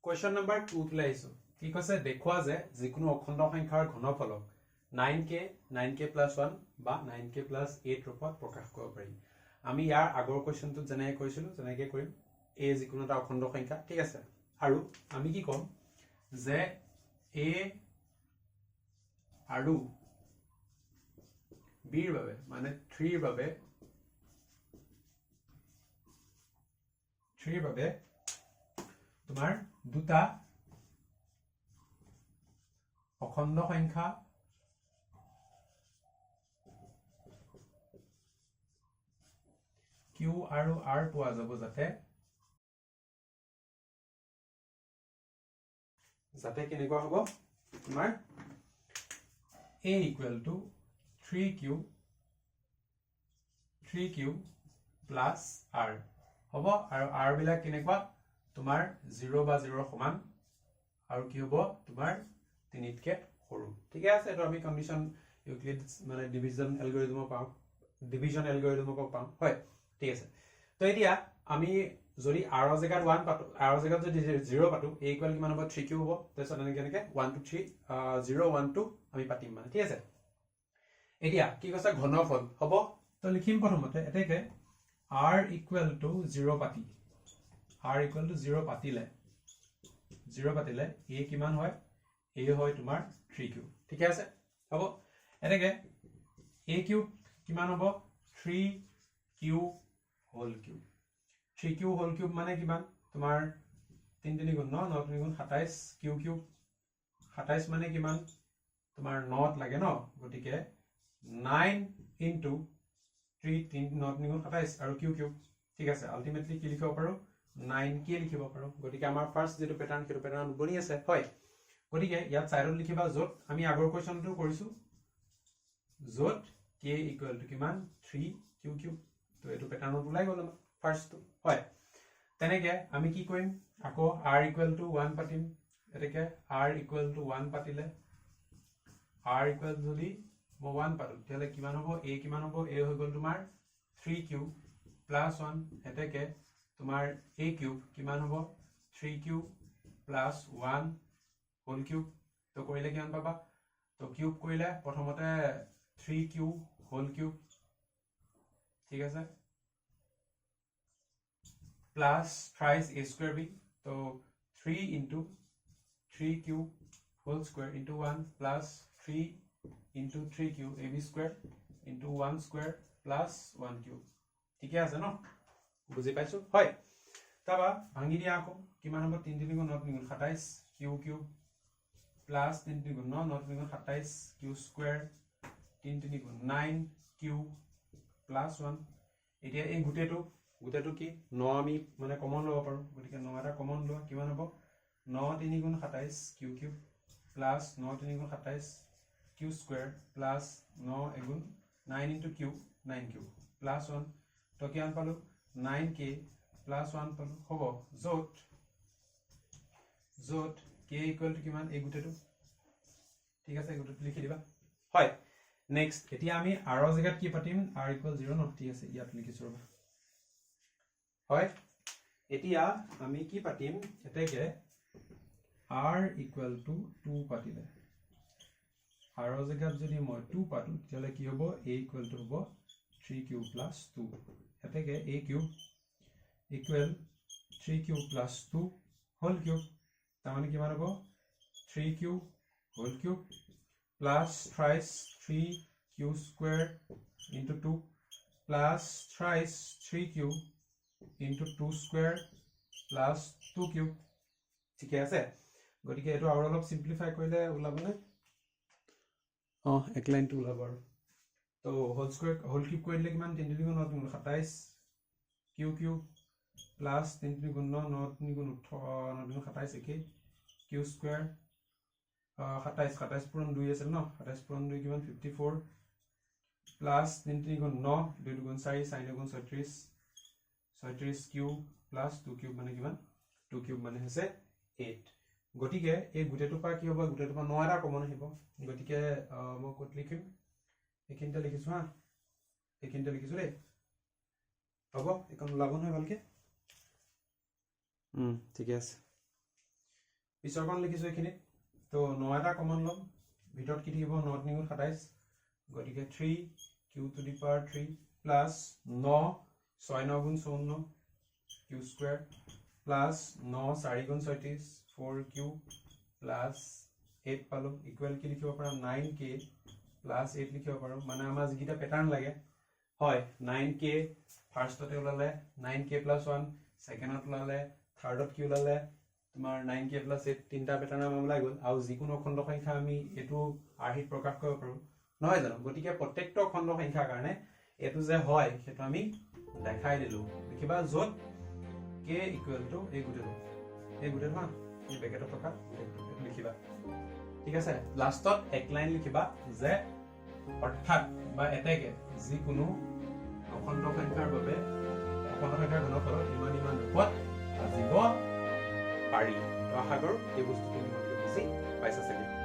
Question number 2 লে আহিছো কি কৈছে দেখুৱা যে যিকোনো অখণ্ড সংখ্যাৰ ঘনফলক 9k plus 1 বা 9k plus 8 ৰূপত প্ৰকাশ কৰিব পাৰি আমি ইয়াৰ আগৰ কোৱেশ্চনটো যেনেকৈ কৰিছিলো যেনেকৈ কৰিম a যিকোনো এটা অখণ্ড সংখ্যা ঠিক আছে আৰু আমি কি ক'ম যে a আৰু b ৰ বাবে মানে 3 ৰ বাবে তোমাৰ দুটা অখণ্ড সংখ্যা q আৰু r পোৱা যাব যাতে কেনেকুৱা হ'ব তোমাৰ a equal to 3q plus r হ'ব আৰু r বিলাক কেনেকুৱা তোমাৰ 0 বা 0 সমান আৰু কি হ'ব তোমাৰ 3 তকে সৰু ঠিক আছে এটো আমি কন্ডিশন ইউক্লিডছ মানে ডিভিজন এলগৰিথমৰ পাম হয় ঠিক আছে তো এতিয়া আমি যদি r ৰ জায়গাত 1 পাতো r ৰ জায়গাত যদি 0 পাতো a ইকুৱেল কিমান হ'ব 3q হ'ব তাৰছত এনেকে 1 2 3 0 1 2 আমি পাতিম মানে ঠিক আছে এতিয়া কি কৈছে ঘনফল হ'ব তো লিখিম প্ৰথমতে এতেকে r equal to 0 পাতি r equal to 0 পাতিলে a কিমান হয় a হয় তোমাৰ 3q ঠিক আছে হ'ব এতেকে a কিউব কিমান হ'ব 3q whole cube 3q whole cube মানে কিমান তোমাৰ 3 3 গুণ 9 9 3 গুণ 27 q cube 27 মানে কিমান তোমাৰ 9 লাগে ন গটিকে 9 into 3 3 9 3 গুণ 27 আৰু q cube ঠিক আছে আলটিমেটলি কি লিখিব পাৰো 9k লিখিব পাৰো গটিকে আমাৰ ফাৰ্স্ট যেটো প্যাটাৰ্ন সেইটো প্যাটাৰ্ন বনি আছে হয় গটিকে ইয়াত সাইডত লিখিবা যত আমি আগৰ কোৱেশ্চনটো কৰিছো যত k equal to কিমান 3q cube তো এটো প্যাটাৰ্নত ওলাই গল আমাৰ ফাৰ্স্ট টু হয় তেনেকে আমি কি কৰিম আকৌ r equal to 1 পাতিম এটাকে r equal to 1 পাতিলে r equal যদি মই 1 পাতো তেলে কিমান হ'ব a কিমান হ'ব a হৈ গল তোমাৰ 3q plus 1 এটাকে তোমাৰ a cube কিমান হ'ব 3q plus 1 whole cube তো কৰিলে কিমান পাবা তো কিউব কৰিলে প্ৰথমতে 3q whole cube ঠিক আছে plus thrice a square b so 3 into 3q whole square into 1 plus 3 into 3q ab square into 1 square plus 1 cube ঠিক আছে ন বুজি পাইছো হয় তাবা ভাঙি দিয়া আকৌ কিমান হ'ব 3 3 গুণ 9 3 গুণ 27 q cube plus 3 3 গুণ 9 9 3 গুণ 27 q square 3 3 গুণ 9 q plus 1 এতিয়া এই গুটেটো কি 9 আমি মানে কমন লব পাৰো গটিকে 9 এটা কমন লোৱা কিমান হ'ব 9 3 গুণ 27 q cube plus 9 3 গুণ 27 q square plus 9 এগুণ 9 into q 9q plus 1 তো কিমান পালো 9k plus 1 পালো হ'ব যত k equal to কিমান এই গুটেটো ঠিক আছে গুটেটো লিখি দিবা হয় নেক্সট এতিয়া আমি r ৰ জায়গাত কি পাতিম r equal 0 ন ঠিক আছে ইয়াত লিখিছো ৰবা হয় এতিয়া আমি কি পাতিম এতেকে r equal to 2 পাতিলে r ৰ জায়গাত যদি মই 2 পাতো তেলে কি হ'ব a equal to হ'ব 3q plus 2 এতেকে a cube equal 3q plus 2 whole cube তাৰ মানে কিমান হ'ব 3q whole cube plus thrice 3q square into 2 plus thrice 3q into 2 square plus 2 cube ঠিক আছে গটিকে এটো আৰু অলপ সিম্পলিফাই কৰিলে ওলাবনে এক লাইনটো ওলাব আৰু তো হোল স্কয়াৰ হোল কিউব কৰিলে কিমান 3 3 গুণ 9 3 গুণ 27 q cube plus 3 3 গুণ 9 9 3 গুণ 9 গুণ 27 একে q square 27 পূৰণ 2 আছিল ন 27 পূৰণ 2 কিমান 54 plus 3 3 গুণ 9 2 গুণ 4 4 গুণ 36 36 cube plus 2 cube মানে কিমান 2 cube মানে হৈছে 8 গটিকে এই গুটেটো পা কি হ'ব গুটেটো পা 9 এটা কমন আহিব গটিকে মই কত লিখিম একিনটা লিখিছো হা একিনটা লিখিছো ৰে হ'ব এখন লাভ নহয় ভালকে ঠিক আছে পিছৰখন লিখিছো এইখিনিত তো 9 এটা কমন ল'ম ভিতৰত কি থাকিব 9 × 27 গতিকে 3q to the power 3 plus 9 6 9 × 54 q square plus 9 4 × 36 4q plus 8 পালো ইকুয়াল কি লিখিব পাৰা 9k প্লাস 8 লিখিব পাৰো মানে আমাৰ যিটা প্যাটাৰ্ন লাগে হয় 9k ফাৰ্ষ্টতে ওলালে 9k + 1 সেকেন্ডত ওলালে থাৰ্ডত কি ওলালে তোমাৰ 9k + 8 তিনটা প্যাটাৰ্ন আমাৰ ওলাই গ'ল আৰু যিকোনো খণ্ড সংখ্যা আমি এটো আৰ্হিত প্ৰকাশ কৰিব পাৰো নহয় জানো গতিকে প্ৰত্যেকটো খণ্ড সংখ্যাৰ কাৰণে এটো যে হয় সেটো আমি দেখাই দিলো লিখিবা যত k = এই গুটেটো না এই ব্ৰেকেটত থকা গুটেটো লিখিবা ঠিক আছে লাষ্টত এক লাইন লিখিবা যে অৰ্থাৎ বা এতেকে যিকোনো অখণ্ড সংখ্যাৰ বাবে অখণ্ড সংখ্যাৰ ঘনফল ইমান ৰূপত সাজিব পাৰি তো আশা কৰো এই বস্তুটো তোমালোকে বুজি পাইছা চাগে